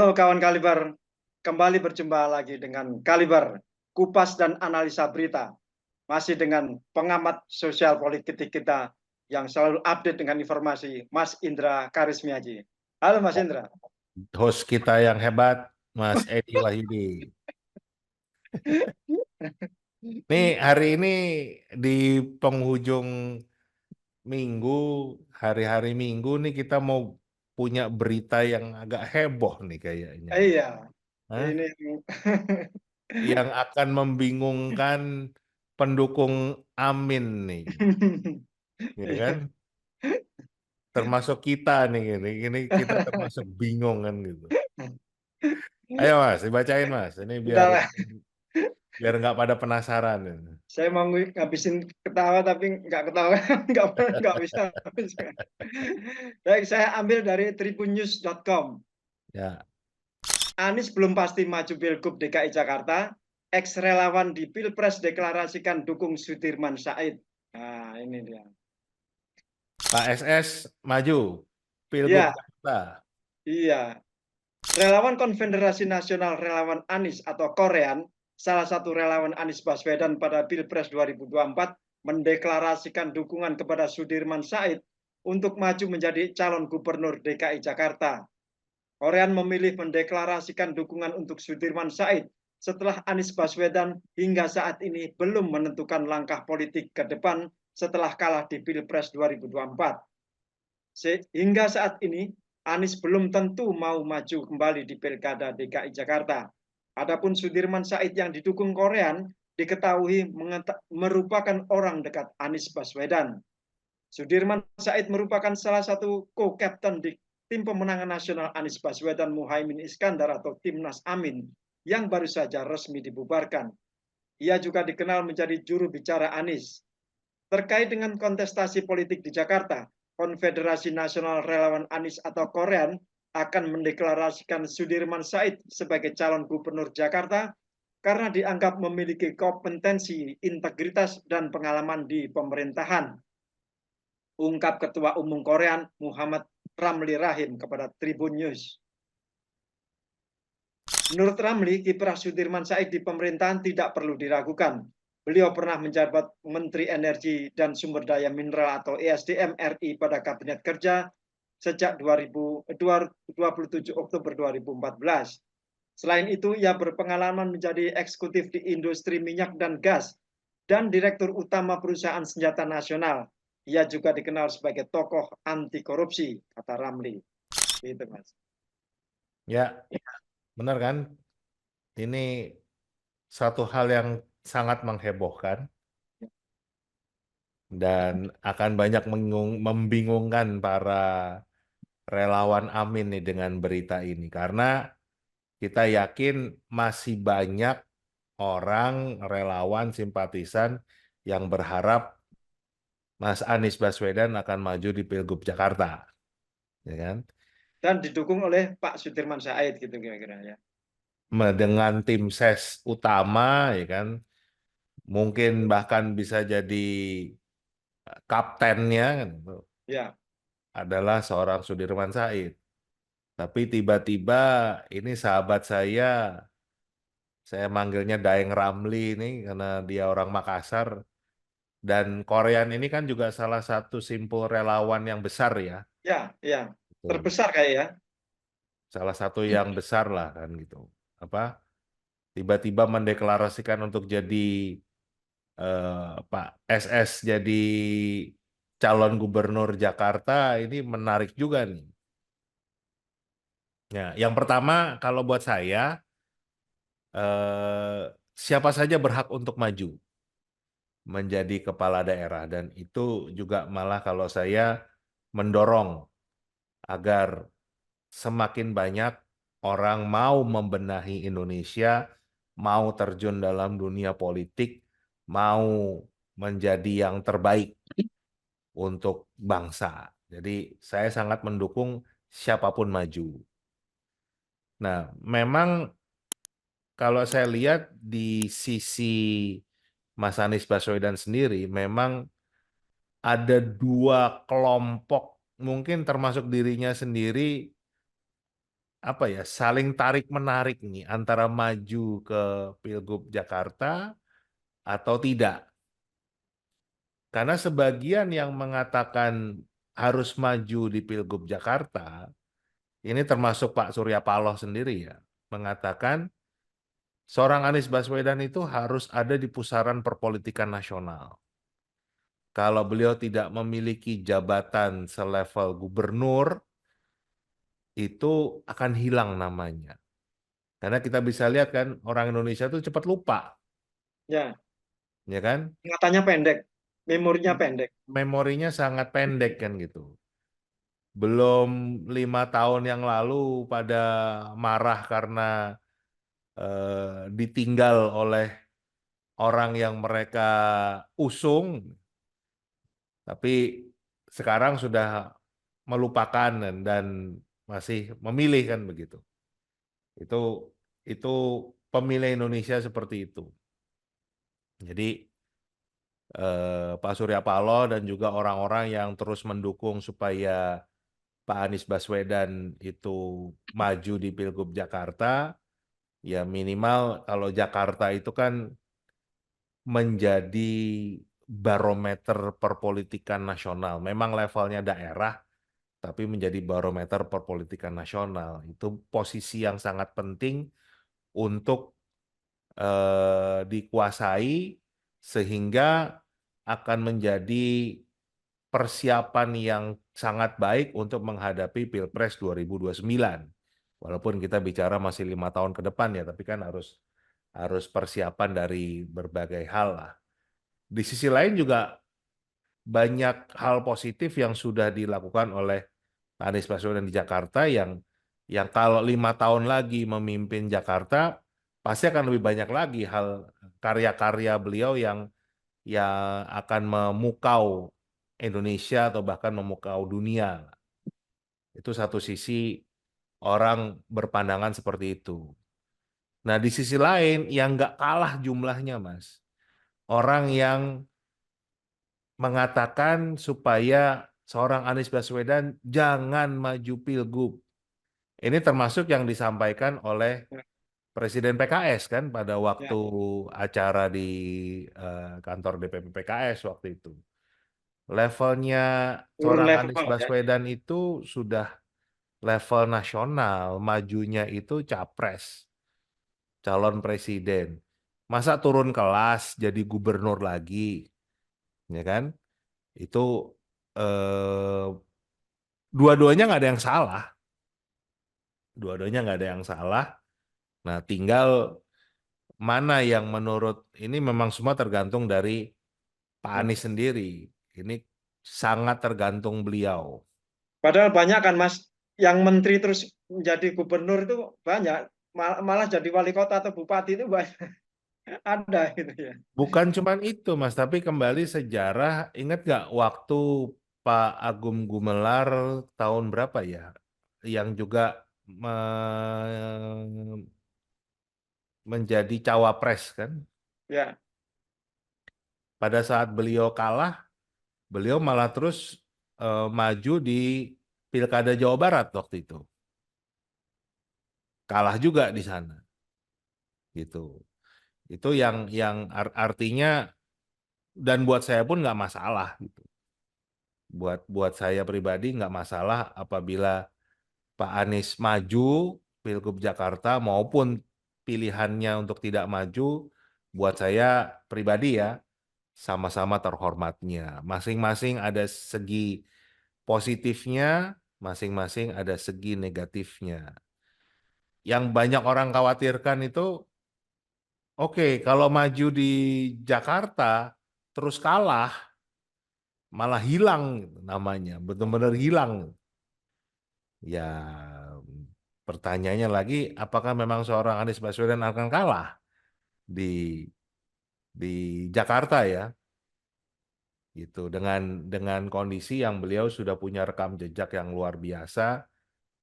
Halo kawan Kaliber, kembali berjumpa lagi dengan Kaliber, kupas dan analisa berita. Masih dengan pengamat sosial politik kita yang selalu update dengan informasi, Mas Indra Karismiaji. Halo Mas Indra. Host kita yang hebat, Mas Edi Wahyudi. Nih hari ini di penghujung minggu, hari-hari minggu nih kita mau punya berita yang agak heboh nih kayaknya. Iya, Hah? ini Yang akan membingungkan pendukung Amin nih, ya kan? Termasuk kita nih, ini kita termasuk bingung kan gitu. Ayo Mas, dibacain Mas. Ini biar Bentar, biar nggak pada penasaran. saya mau ngabisin ketawa tapi nggak ketawa, nggak bisa. Baik, saya ambil dari tribunnews.com. Ya, Anies belum pasti maju Pilgub DKI Jakarta. Ex-relawan di Pilpres deklarasikan dukung Sudirman Said. Nah, ini dia. Pak SS maju Pilgub Iya, Jakarta. iya. Relawan Konfederasi Nasional Relawan Anies atau Korean, salah satu relawan Anies Baswedan pada Pilpres 2024, mendeklarasikan dukungan kepada Sudirman Said untuk maju menjadi calon gubernur DKI Jakarta. Korean memilih mendeklarasikan dukungan untuk Sudirman Said setelah Anies Baswedan hingga saat ini belum menentukan langkah politik ke depan setelah kalah di Pilpres 2024. Sehingga saat ini, Anies belum tentu mau maju kembali di Pilkada DKI Jakarta. Adapun Sudirman Said yang didukung Korean diketahui merupakan orang dekat Anies Baswedan. Sudirman Said merupakan salah satu co-captain di tim pemenangan nasional Anies Baswedan Muhaimin Iskandar atau Timnas Amin yang baru saja resmi dibubarkan. Ia juga dikenal menjadi juru bicara Anies. Terkait dengan kontestasi politik di Jakarta, Konfederasi Nasional Relawan Anies atau Korean akan mendeklarasikan Sudirman Said sebagai calon gubernur Jakarta karena dianggap memiliki kompetensi, integritas, dan pengalaman di pemerintahan. Ungkap Ketua Umum Korean Muhammad Ramli Rahim kepada Tribun News. Menurut Ramli, kiprah Sudirman Said di pemerintahan tidak perlu diragukan. Beliau pernah menjabat Menteri Energi dan Sumber Daya Mineral atau ESDM RI pada Kabinet Kerja sejak 27 Oktober 2014. Selain itu, ia berpengalaman menjadi eksekutif di industri minyak dan gas dan direktur utama perusahaan senjata nasional. Ia juga dikenal sebagai tokoh anti korupsi, kata Ramli. Itu, Mas. Ya, benar kan? Ini satu hal yang sangat menghebohkan dan akan banyak membingungkan para relawan Amin nih dengan berita ini. Karena kita yakin masih banyak orang relawan simpatisan yang berharap Mas Anies Baswedan akan maju di Pilgub Jakarta, ya kan? Dan didukung oleh Pak Sudirman Said gitu kira-kira ya. Dengan tim ses utama, ya kan? Mungkin bahkan bisa jadi kaptennya kan, Ya, adalah seorang Sudirman Said. Tapi tiba-tiba ini sahabat saya manggilnya Daeng Ramli ini karena dia orang Makassar. Dan Korean ini kan juga salah satu simpul relawan yang besar ya. ya, ya. Betul. Terbesar kayak ya. Salah satu yang besar lah kan gitu. Apa? Tiba-tiba mendeklarasikan untuk jadi Pak SS jadi calon gubernur Jakarta ini menarik juga nih. Ya, yang pertama kalau buat saya siapa saja berhak untuk maju menjadi kepala daerah dan itu juga malah kalau saya mendorong agar semakin banyak orang mau membenahi Indonesia, mau terjun dalam dunia politik, mau menjadi yang terbaik untuk bangsa. Jadi saya sangat mendukung siapapun maju. Nah, memang kalau saya lihat di sisi Mas Anies Baswedan sendiri, memang ada dua kelompok, mungkin termasuk dirinya sendiri, apa ya, saling tarik menarik nih antara maju ke Pilgub Jakarta atau tidak. Karena sebagian yang mengatakan harus maju di Pilgub Jakarta, ini termasuk Pak Surya Paloh sendiri ya, mengatakan seorang Anies Baswedan itu harus ada di pusaran perpolitikan nasional. Kalau beliau tidak memiliki jabatan selevel gubernur, itu akan hilang namanya. Karena kita bisa lihat kan, orang Indonesia itu cepat lupa, Ya, ya kan? ingatannya pendek, memorinya pendek. Memorinya sangat pendek kan gitu. Belum 5 tahun yang lalu pada marah karena ditinggal oleh orang yang mereka usung, tapi sekarang sudah melupakan dan masih memilih kan begitu. Itu itu pemilih Indonesia seperti itu. Jadi Pak Surya Paloh dan juga orang-orang yang terus mendukung supaya Pak Anies Baswedan itu maju di Pilgub Jakarta, ya minimal kalau Jakarta itu kan menjadi barometer perpolitikan nasional. Memang levelnya daerah, tapi menjadi barometer perpolitikan nasional. Itu posisi yang sangat penting untuk dikuasai sehingga akan menjadi persiapan yang sangat baik untuk menghadapi Pilpres 2029. Walaupun kita bicara masih 5 tahun ke depan ya, tapi kan harus persiapan dari berbagai hal lah. Di sisi lain juga banyak hal positif yang sudah dilakukan oleh Anies Baswedan di Jakarta yang kalau 5 tahun lagi memimpin Jakarta pasti akan lebih banyak lagi hal karya-karya beliau yang akan memukau Indonesia atau bahkan memukau dunia. Itu satu sisi orang berpandangan seperti itu. Nah, di sisi lain yang nggak kalah jumlahnya, Mas. Orang yang mengatakan supaya seorang Anies Baswedan jangan maju pilgub. Ini termasuk yang disampaikan oleh Ya, Presiden PKS kan pada waktu ya, acara di kantor DPP PKS waktu itu. Levelnya turun seorang Anies level ya. Baswedan itu sudah level nasional, majunya itu capres, calon presiden. Masa turun kelas jadi gubernur lagi, ya kan? Itu eh, dua-duanya nggak ada yang salah, dua-duanya nggak ada yang salah. Nah, tinggal mana yang menurut ini memang semua tergantung dari Pak Hmm. Anies sendiri. Ini sangat tergantung beliau. Padahal banyak kan Mas, yang menteri terus menjadi gubernur itu banyak, malah jadi wali kota atau bupati itu banyak ada gitu ya. Bukan cuman itu, Mas, tapi kembali sejarah, ingat nggak waktu Pak Agung Gumelar tahun berapa ya, yang juga menjadi cawapres kan? Ya, Pada saat beliau kalah, beliau malah terus maju di Pilkada Jawa Barat waktu itu, kalah juga di sana, gitu. Itu yang artinya dan buat saya pun nggak masalah, gitu. Buat saya pribadi nggak masalah apabila Pak Anies maju Pilgub Jakarta maupun pilihannya untuk tidak maju, buat saya pribadi ya sama-sama terhormatnya. Masing-masing ada segi positifnya, masing-masing ada segi negatifnya. Yang banyak orang khawatirkan itu, oke, kalau maju di Jakarta terus kalah, malah hilang gitu namanya, benar-benar hilang. Ya, pertanyaannya lagi, apakah memang seorang Anies Baswedan akan kalah di di Jakarta ya, gitu. Dengan kondisi yang beliau sudah punya rekam jejak yang luar biasa,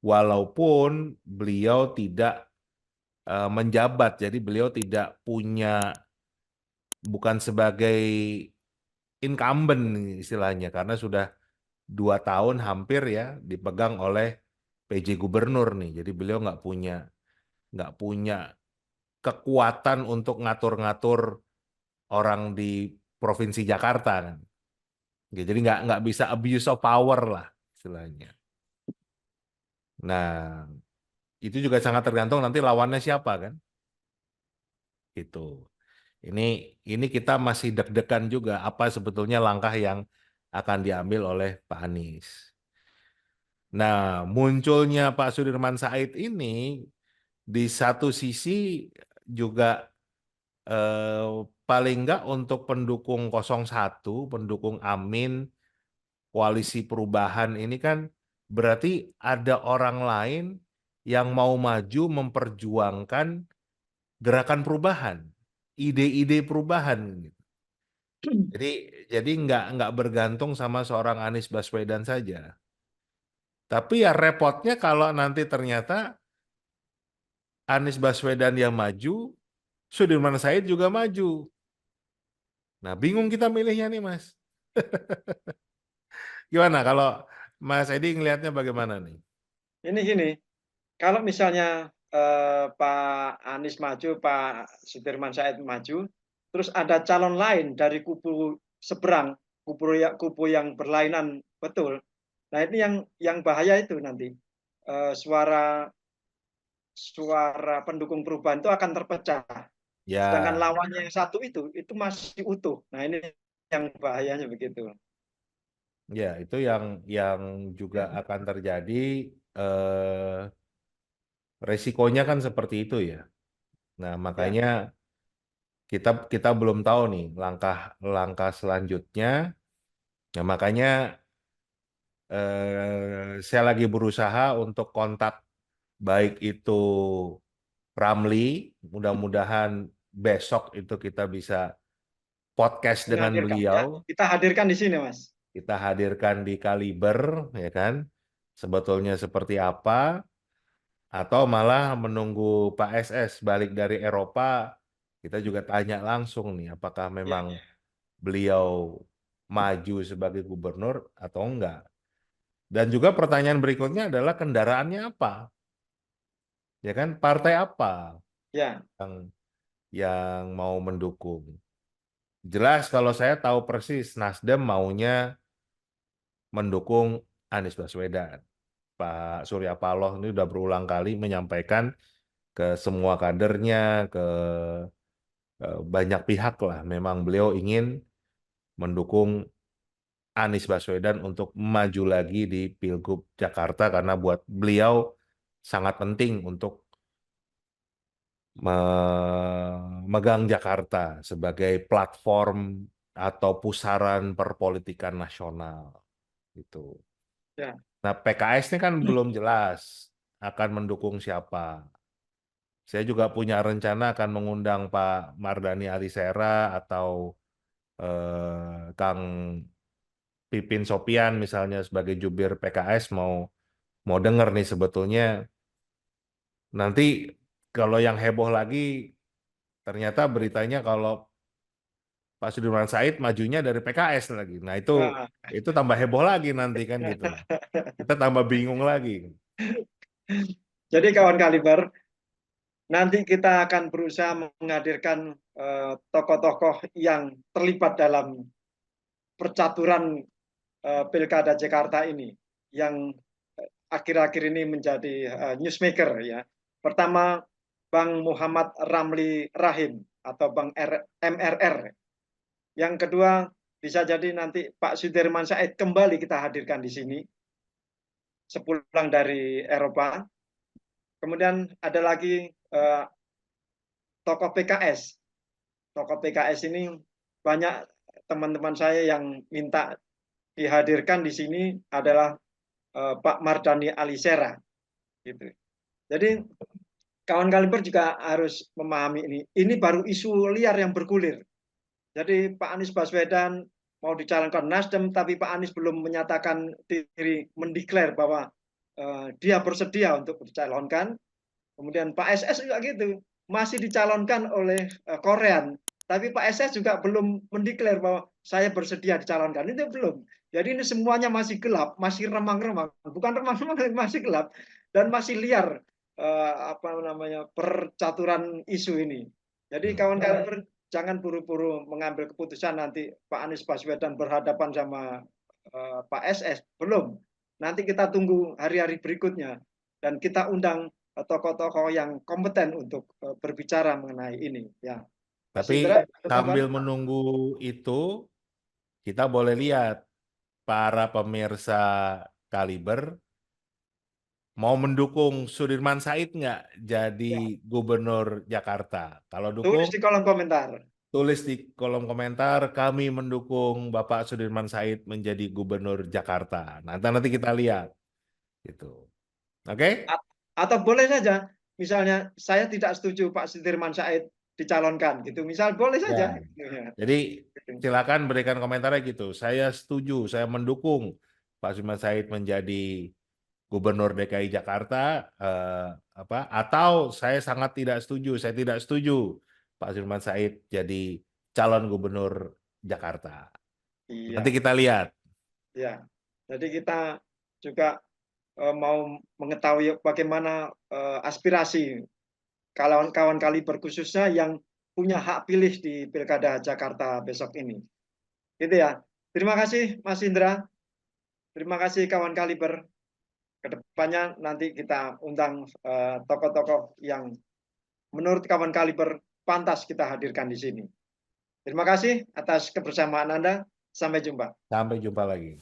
walaupun beliau tidak menjabat, jadi beliau tidak punya, bukan sebagai incumbent istilahnya, karena sudah 2 tahun hampir ya dipegang oleh PJ gubernur nih. Jadi beliau nggak punya kekuatan untuk ngatur-ngatur orang di Provinsi Jakarta kan. Ya, jadi nggak bisa abuse of power lah istilahnya. Nah, itu juga sangat tergantung nanti lawannya siapa kan. Gitu. Ini ini kita masih deg-degan juga apa sebetulnya langkah yang akan diambil oleh Pak Anies. Nah, munculnya Pak Sudirman Said ini di satu sisi juga paling enggak untuk pendukung 01, pendukung Amin, koalisi perubahan ini kan berarti ada orang lain yang mau maju memperjuangkan gerakan perubahan, ide-ide perubahan gitu. Jadi nggak bergantung sama seorang Anies Baswedan saja. Tapi ya repotnya kalau nanti ternyata Anies Baswedan yang maju, Sudirman Said juga maju. Nah, bingung kita milihnya nih, Mas. Gimana kalau Mas Edi ngelihatnya bagaimana nih? Ini gini, kalau misalnya Pak Anies maju, Pak Sudirman Said maju, terus ada calon lain dari kubu seberang, kubu yang berlainan betul. Nah, ini yang bahaya itu nanti. Suara pendukung perubahan itu akan terpecah. Sedangkan Ya, lawannya yang satu itu masih utuh. Nah, ini yang bahayanya begitu. ya itu yang juga akan terjadi. Eh, Resikonya kan seperti itu ya. Nah, Ya, makanya kita kita belum tahu nih langkah selanjutnya. Nah, makanya saya lagi berusaha untuk kontak baik itu Ramli, mudah-mudahan besok itu kita bisa podcast dengan menghadirkan ya. beliau, Kita hadirkan di sini, Mas. kita hadirkan di Kaliber, ya kan? Sebetulnya seperti apa, atau malah menunggu Pak SS balik dari Eropa, kita juga tanya langsung nih, apakah Ya, memang beliau maju sebagai gubernur atau enggak. Dan juga pertanyaan berikutnya adalah kendaraannya apa, ya kan? Partai apa ya, yang mau mendukung? Jelas kalau saya tahu persis Nasdem maunya mendukung Anies Baswedan. Pak Surya Paloh ini sudah berulang kali menyampaikan ke semua kadernya, ke banyak pihak lah. Memang beliau ingin mendukung Anies Baswedan untuk maju lagi di Pilgub Jakarta karena buat beliau sangat penting untuk memegang Jakarta sebagai platform atau pusaran perpolitikan nasional. Gitu. ya. Nah, PKS ini kan belum jelas akan mendukung siapa. Saya juga punya rencana akan mengundang Pak Mardhani Alisera atau Kang Pipin Sopian misalnya sebagai jubir PKS mau denger nih sebetulnya nanti kalau yang heboh lagi ternyata beritanya kalau Pak Sudirman Said majunya dari PKS lagi. Nah, Nah, itu tambah heboh lagi nanti kan gitu. Kita tambah bingung lagi. jadi kawan Kaliber, nanti kita akan berusaha menghadirkan tokoh-tokoh yang terlibat dalam percaturan Pilkada Jakarta ini, yang akhir-akhir ini menjadi newsmaker ya. Pertama, Bang Muhammad Ramli Rahim atau Bang MRR. Yang kedua, bisa jadi nanti Pak Sudirman Said kembali kita hadirkan di sini sepulang dari Eropa. Kemudian ada lagi tokoh PKS. Tokoh PKS ini banyak teman-teman saya yang minta dihadirkan di sini adalah Pak Mardhani Alisera. Gitu. Jadi kawan Kaliber juga harus memahami ini. Ini baru isu liar yang bergulir. Jadi Pak Anies Baswedan mau dicalonkan Nasdem, tapi Pak Anies belum menyatakan diri, mendeklar bahwa dia bersedia untuk dicalonkan. Kemudian Pak SS juga gitu, masih dicalonkan oleh Korean. tapi Pak SS juga belum mendeklar bahwa saya bersedia dicalonkan. Itu belum. Jadi ini semuanya masih gelap, masih remang-remang, bukan remang-remang, masih gelap dan masih liar apa namanya percaturan isu ini. Jadi kawan-kawan jangan buru-buru mengambil keputusan nanti Pak Anies Baswedan berhadapan sama Pak SS. Belum. Nanti kita tunggu hari-hari berikutnya dan kita undang tokoh-tokoh yang kompeten untuk berbicara mengenai ini. Ya, Mas Tapi Indra, sambil tambahan? menunggu itu, kita boleh lihat para pemirsa Kaliber mau mendukung Sudirman Said nggak jadi Ya, gubernur Jakarta. Kalau tulis dukung, di kolom komentar. tulis di kolom komentar, kami mendukung Bapak Sudirman Said menjadi gubernur Jakarta. Nanti kita lihat. Gitu. Oke? Atau boleh saja, misalnya saya tidak setuju Pak Sudirman Said dicalonkan, gitu. Misal boleh saja. Ya. Ya. Jadi silakan berikan komentarnya gitu. Saya setuju, saya mendukung Pak Sudirman Said menjadi Gubernur DKI Jakarta, atau saya sangat tidak setuju, saya tidak setuju Pak Sudirman Said jadi calon Gubernur Jakarta. Nanti Iya, kita lihat. ya. Jadi kita juga mau mengetahui bagaimana aspirasi kawan-kawan Kaliber khususnya yang punya hak pilih di Pilkada Jakarta besok ini. Gitu ya. Terima kasih Mas Indra. Terima kasih kawan Kaliber. Kedepannya nanti kita undang tokoh-tokoh yang menurut kawan Kaliber pantas kita hadirkan di sini. Terima kasih atas kebersamaan Anda. Sampai jumpa. Sampai jumpa lagi.